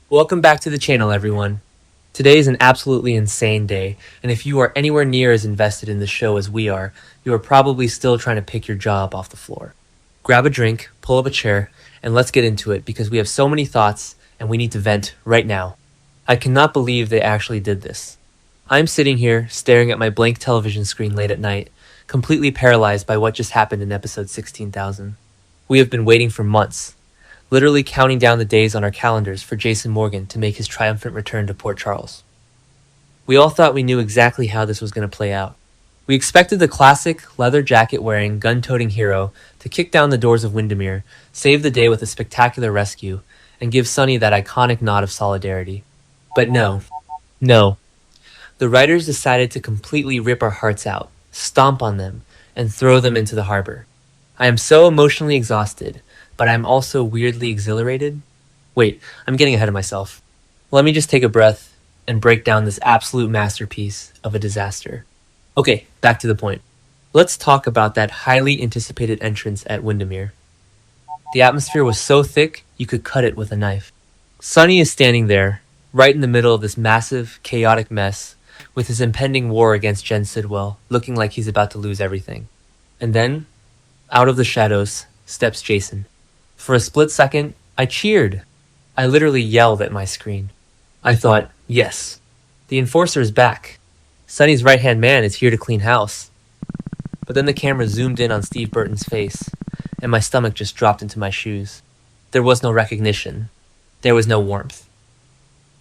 Welcome back to the channel, everyone. Today is an absolutely insane day, and if you are anywhere near as invested in the show as we are, you are probably still trying to pick your jaw up off the floor. Grab a drink, pull up a chair, and let's get into it because we have so many thoughts and we need to vent right now. I cannot believe they actually did this. I'm sitting here staring at my blank television screen late at night, completely paralyzed by what just happened in episode 16,000. We have been waiting for months, literally counting down the days on our calendars for Jason Morgan to make his triumphant return to Port Charles. We all thought we knew exactly how this was going to play out. We expected the classic leather jacket wearing, gun toting hero to kick down the doors of Windermere, save the day with a spectacular rescue, and give Sonny that iconic nod of solidarity. But no. The writers decided to completely rip our hearts out, stomp on them, and throw them into the harbor. I am so emotionally exhausted, but I'm also weirdly exhilarated. Wait, I'm getting ahead of myself. Let me just take a breath and break down this absolute masterpiece of a disaster. Okay, back to the point. Let's talk about that highly anticipated entrance at Windermere. The atmosphere was so thick you could cut it with a knife. Sonny is standing there, right in the middle of this massive, chaotic mess, with his impending war against Jen Sidwell, looking like he's about to lose everything. And then, out of the shadows, steps Jason. For a split second, I cheered. I literally yelled at my screen. I thought, yes, the enforcer is back. Sonny's right-hand man is here to clean house. But then the camera zoomed in on Steve Burton's face, and my stomach just dropped into my shoes. There was no recognition. There was no warmth.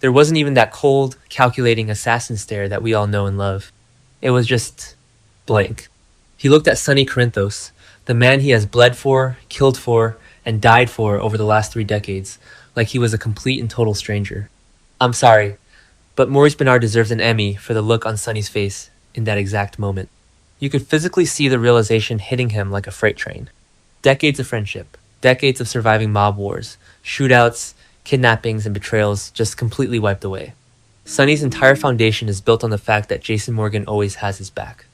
There wasn't even that cold, calculating assassin stare that we all know and love. It was just blank. He looked at Sonny Corinthos, the man he has bled for, killed for, and died for over the last 3 decades, like he was a complete and total stranger. I'm sorry, but Maurice Benard deserves an Emmy for the look on Sonny's face in that exact moment. You could physically see the realization hitting him like a freight train. Decades of friendship, decades of surviving mob wars, shootouts, kidnappings, and betrayals just completely wiped away. Sonny's entire foundation is built on the fact that Jason Morgan always has his back.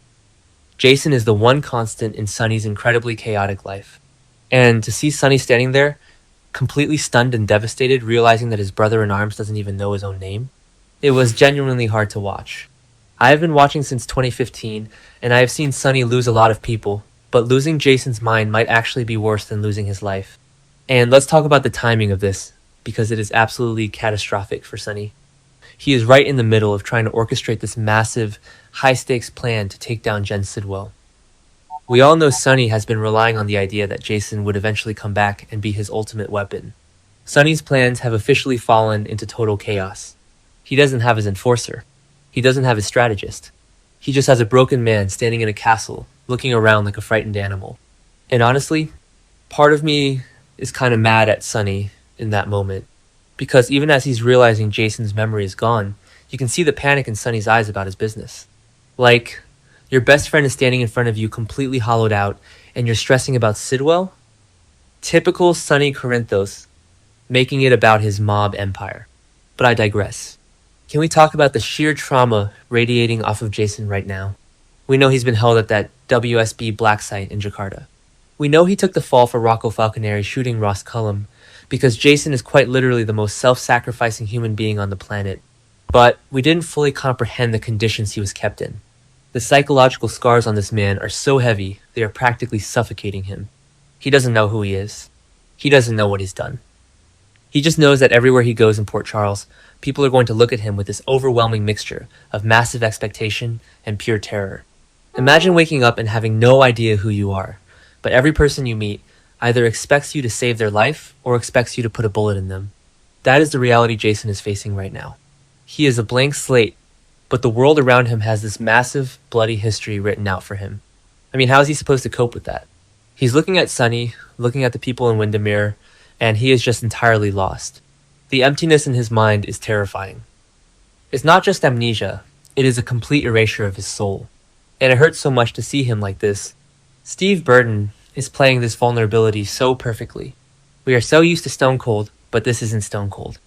Jason is the one constant in Sonny's incredibly chaotic life. And to see Sonny standing there, completely stunned and devastated, realizing that his brother-in-arms doesn't even know his own name, it was genuinely hard to watch. I have been watching since 2015, and I have seen Sonny lose a lot of people, but losing Jason's mind might actually be worse than losing his life. And let's talk about the timing of this, because it is absolutely catastrophic for Sonny. He is right in the middle of trying to orchestrate this massive, high-stakes plan to take down Jen Sidwell. We all know Sonny has been relying on the idea that Jason would eventually come back and be his ultimate weapon. Sonny's plans have officially fallen into total chaos. He doesn't have his enforcer. He doesn't have his strategist. He just has a broken man standing in a castle, looking around like a frightened animal. And honestly, part of me is kind of mad at Sonny in that moment. Because even as he's realizing Jason's memory is gone, you can see the panic in Sonny's eyes about his business. Like, your best friend is standing in front of you completely hollowed out, and you're stressing about Sidwell? Typical Sonny Corinthos, making it about his mob empire. But I digress. Can we talk about the sheer trauma radiating off of Jason right now? We know he's been held at that WSB black site in Jakarta. We know he took the fall for Rocco Falconeri shooting Ross Cullum, because Jason is quite literally the most self-sacrificing human being on the planet. But we didn't fully comprehend the conditions he was kept in. The psychological scars on this man are so heavy, they are practically suffocating him. He doesn't know who he is. He doesn't know what he's done. He just knows that everywhere he goes in Port Charles, people are going to look at him with this overwhelming mixture of massive expectation and pure terror. Imagine waking up and having no idea who you are, but every person you meet either expects you to save their life or expects you to put a bullet in them. That is the reality Jason is facing right now. He is a blank slate, but the world around him has this massive, bloody history written out for him. I mean, how is he supposed to cope with that? He's looking at Sonny, looking at the people in Windermere, and he is just entirely lost. The emptiness in his mind is terrifying. It's not just amnesia, it is a complete erasure of his soul. And it hurts so much to see him like this. Steve Burton is playing this vulnerability so perfectly. We are so used to Stone Cold, but this isn't Stone Cold.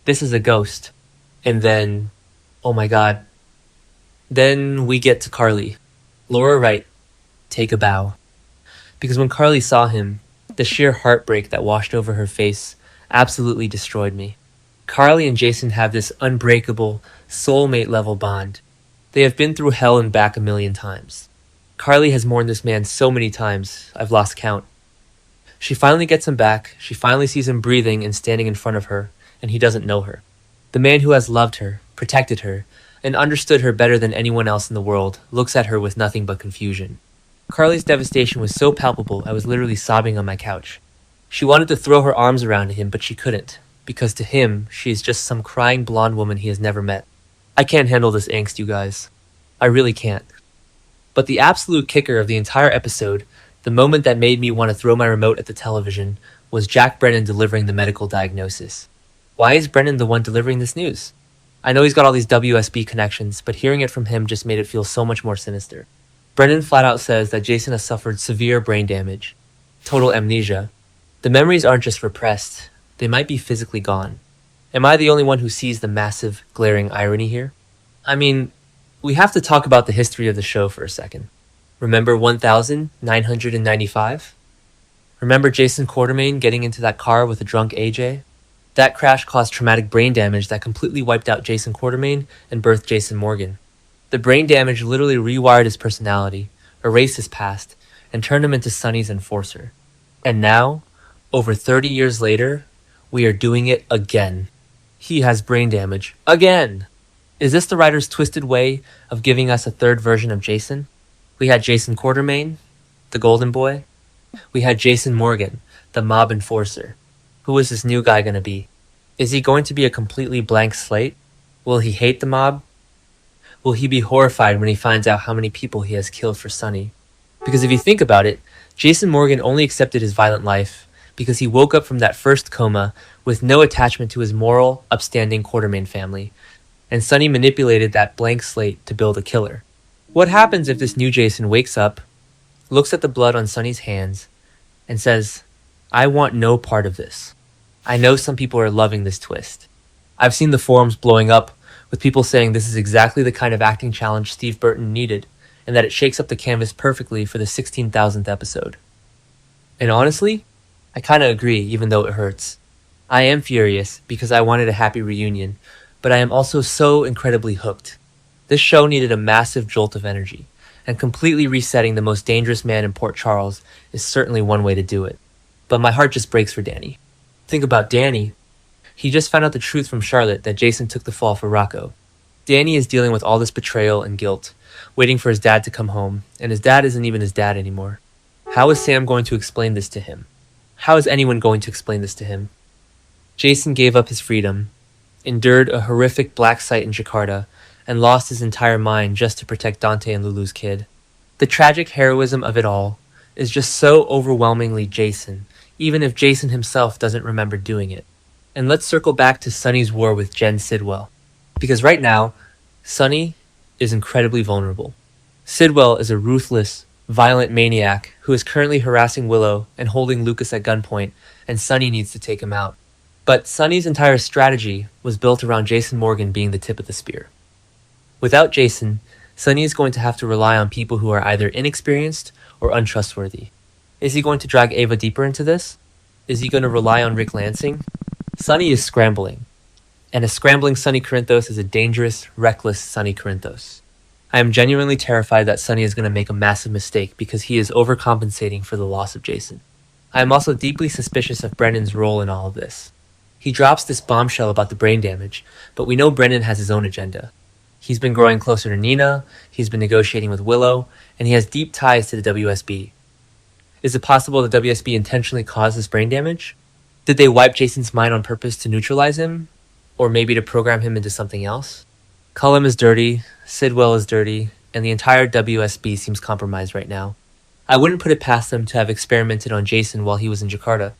This is a ghost. And then, oh my god. Then we get to Carly. Laura Wright, take a bow. Because when Carly saw him, the sheer heartbreak that washed over her face absolutely destroyed me. Carly and Jason have this unbreakable, soulmate level bond. They have been through hell and back a million times. Carly has mourned this man so many times, I've lost count. She finally gets him back, she finally sees him breathing and standing in front of her, and he doesn't know her. The man who has loved her, protected her, and understood her better than anyone else in the world looks at her with nothing but confusion. Carly's devastation was so palpable I was literally sobbing on my couch. She wanted to throw her arms around him, but she couldn't, because to him, she is just some crying blonde woman he has never met. I can't handle this angst, you guys. I really can't. But the absolute kicker of the entire episode, the moment that made me want to throw my remote at the television, was Jack Brennan delivering the medical diagnosis. Why is Brennan the one delivering this news? I know he's got all these WSB connections, but hearing it from him just made it feel so much more sinister. Brennan flat out says that Jason has suffered severe brain damage, total amnesia. The memories aren't just repressed, they might be physically gone. Am I the only one who sees the massive, glaring irony here? I mean, we have to talk about the history of the show for a second. Remember 1995? Remember Jason Quartermain getting into that car with a drunk AJ? That crash caused traumatic brain damage that completely wiped out Jason Quartermain and birthed Jason Morgan. The brain damage literally rewired his personality, erased his past, and turned him into Sonny's enforcer. And now, over 30 years later, we are doing it again. He has brain damage. Again! Is this the writer's twisted way of giving us a third version of Jason? We had Jason Quartermain, the golden boy. We had Jason Morgan, the mob enforcer. Who is this new guy going to be? Is he going to be a completely blank slate? Will he hate the mob? Will he be horrified when he finds out how many people he has killed for Sonny? Because if you think about it, Jason Morgan only accepted his violent life because he woke up from that first coma with no attachment to his moral, upstanding Quartermain family, and Sonny manipulated that blank slate to build a killer. What happens if this new Jason wakes up, looks at the blood on Sonny's hands, and says, I want no part of this. I know some people are loving this twist. I've seen the forums blowing up with people saying this is exactly the kind of acting challenge Steve Burton needed, and that it shakes up the canvas perfectly for the 16,000th episode. And honestly, I kinda agree, even though it hurts. I am furious because I wanted a happy reunion, but I am also so incredibly hooked. This show needed a massive jolt of energy, and completely resetting the most dangerous man in Port Charles is certainly one way to do it. But my heart just breaks for Danny. Think about Danny. He just found out the truth from Charlotte that Jason took the fall for Rocco. Danny is dealing with all this betrayal and guilt, waiting for his dad to come home, and his dad isn't even his dad anymore. How is Sam going to explain this to him? How is anyone going to explain this to him? Jason gave up his freedom, endured a horrific black site in Jakarta, and lost his entire mind just to protect Dante and Lulu's kid. The tragic heroism of it all is just so overwhelmingly Jason, even if Jason himself doesn't remember doing it. And let's circle back to Sonny's war with Jen Sidwell. Because right now, Sonny is incredibly vulnerable. Sidwell is a ruthless, violent maniac who is currently harassing Willow and holding Lucas at gunpoint, and Sonny needs to take him out. But Sonny's entire strategy was built around Jason Morgan being the tip of the spear. Without Jason, Sonny is going to have to rely on people who are either inexperienced or untrustworthy. Is he going to drag Ava deeper into this? Is he going to rely on Rick Lansing? Sonny is scrambling, and a scrambling Sonny Corinthos is a dangerous, reckless Sonny Corinthos. I am genuinely terrified that Sonny is going to make a massive mistake because he is overcompensating for the loss of Jason. I am also deeply suspicious of Brennan's role in all of this. He drops this bombshell about the brain damage, but we know Brennan has his own agenda. He's been growing closer to Nina, he's been negotiating with Willow, and he has deep ties to the WSB. Is it possible the WSB intentionally caused this brain damage? Did they wipe Jason's mind on purpose to neutralize him? Or maybe to program him into something else? Cullum is dirty, Sidwell is dirty, and the entire WSB seems compromised right now. I wouldn't put it past them to have experimented on Jason while he was in Jakarta.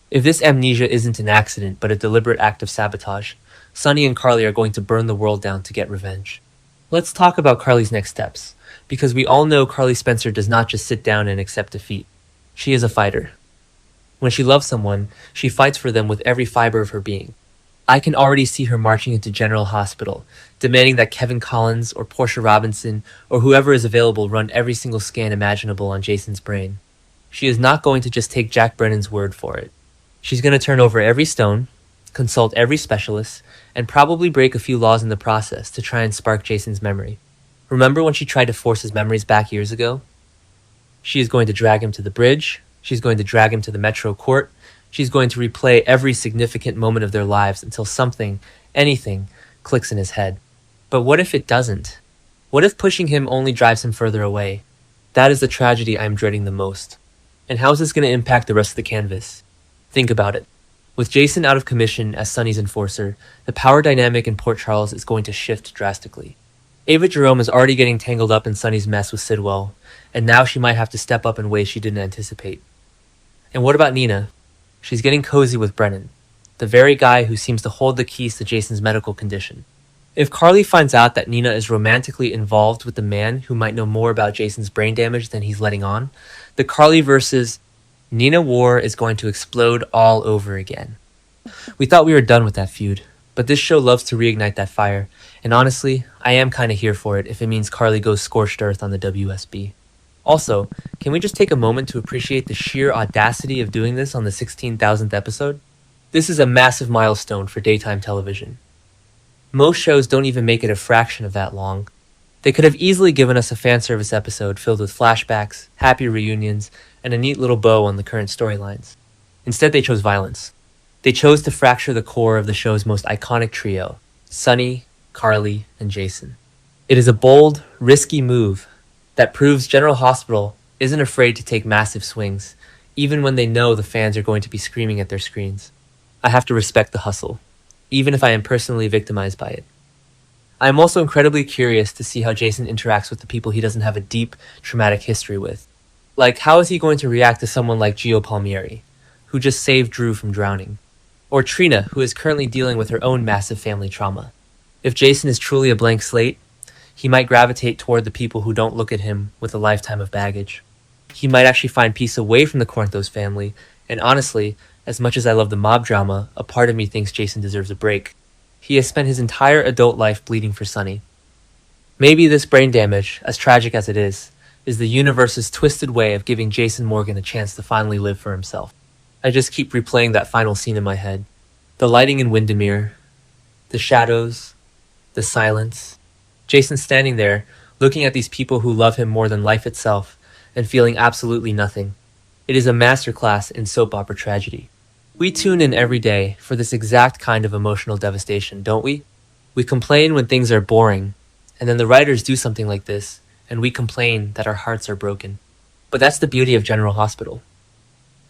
If this amnesia isn't an accident but a deliberate act of sabotage, Sonny and Carly are going to burn the world down to get revenge. Let's talk about Carly's next steps, because we all know Carly Spencer does not just sit down and accept defeat. She is a fighter. When she loves someone, she fights for them with every fiber of her being. I can already see her marching into General Hospital, demanding that Kevin Collins or Portia Robinson or whoever is available run every single scan imaginable on Jason's brain. She is not going to just take Jack Brennan's word for it. She's going to turn over every stone, consult every specialist, and probably break a few laws in the process to try and spark Jason's memory. Remember when she tried to force his memories back years ago? She is going to drag him to the bridge, she's going to drag him to the Metro Court, she's going to replay every significant moment of their lives until something, anything, clicks in his head. But what if it doesn't? What if pushing him only drives him further away? That is the tragedy I am dreading the most. And how is this going to impact the rest of the canvas? Think about it. With Jason out of commission as Sonny's enforcer, the power dynamic in Port Charles is going to shift drastically. Ava Jerome is already getting tangled up in Sonny's mess with Sidwell, and now she might have to step up in ways she didn't anticipate. And what about Nina? She's getting cozy with Brennan, the very guy who seems to hold the keys to Jason's medical condition. If Carly finds out that Nina is romantically involved with the man who might know more about Jason's brain damage than he's letting on, the Carly versus Nina war is going to explode all over again. We thought we were done with that feud, but this show loves to reignite that fire, and honestly, I am kinda here for it if it means Carly goes scorched earth on the WSB. Also, can we just take a moment to appreciate the sheer audacity of doing this on the 16,000th episode? This is a massive milestone for daytime television. Most shows don't even make it a fraction of that long. They could have easily given us a fan service episode filled with flashbacks, happy reunions, and a neat little bow on the current storylines. Instead, they chose violence. They chose to fracture the core of the show's most iconic trio, Sonny, Carly, and Jason. It is a bold, risky move that proves General Hospital isn't afraid to take massive swings, even when they know the fans are going to be screaming at their screens. I have to respect the hustle, even if I am personally victimized by it. I am also incredibly curious to see how Jason interacts with the people he doesn't have a deep, traumatic history with. Like, how is he going to react to someone like Gio Palmieri, who just saved Drew from drowning? Or Trina, who is currently dealing with her own massive family trauma. If Jason is truly a blank slate, he might gravitate toward the people who don't look at him with a lifetime of baggage. He might actually find peace away from the Corinthos family, and honestly, as much as I love the mob drama, a part of me thinks Jason deserves a break. He has spent his entire adult life bleeding for Sonny. Maybe this brain damage, as tragic as it is the universe's twisted way of giving Jason Morgan a chance to finally live for himself. I just keep replaying that final scene in my head. The lighting in Windermere, the shadows, the silence. Jason standing there, looking at these people who love him more than life itself, and feeling absolutely nothing. It is a masterclass in soap opera tragedy. We tune in every day for this exact kind of emotional devastation, don't we? We complain when things are boring, and then the writers do something like this, and we complain that our hearts are broken. But that's the beauty of General Hospital.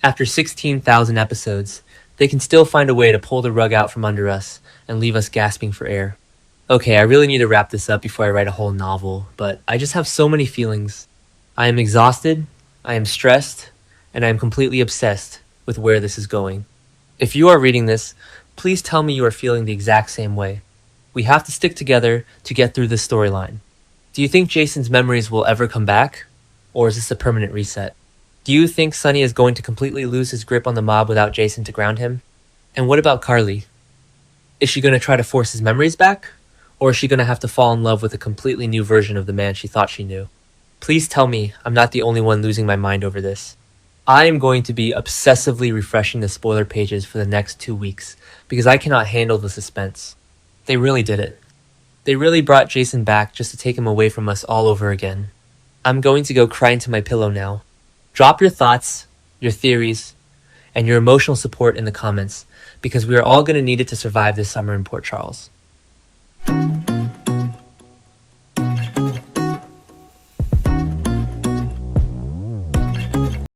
After 16,000 episodes, they can still find a way to pull the rug out from under us and leave us gasping for air. Okay, I really need to wrap this up before I write a whole novel, but I just have so many feelings. I am exhausted, I am stressed, and I am completely obsessed with where this is going. If you are reading this, please tell me you are feeling the exact same way. We have to stick together to get through this storyline. Do you think Jason's memories will ever come back? Or is this a permanent reset? Do you think Sonny is going to completely lose his grip on the mob without Jason to ground him? And what about Carly? Is she going to try to force his memories back? Or is she going to have to fall in love with a completely new version of the man she thought she knew? Please tell me I'm not the only one losing my mind over this. I am going to be obsessively refreshing the spoiler pages for the next 2 weeks because I cannot handle the suspense. They really did it. They really brought Jason back just to take him away from us all over again. I'm going to go cry into my pillow now. Drop your thoughts, your theories, and your emotional support in the comments because we are all going to need it to survive this summer in Port Charles.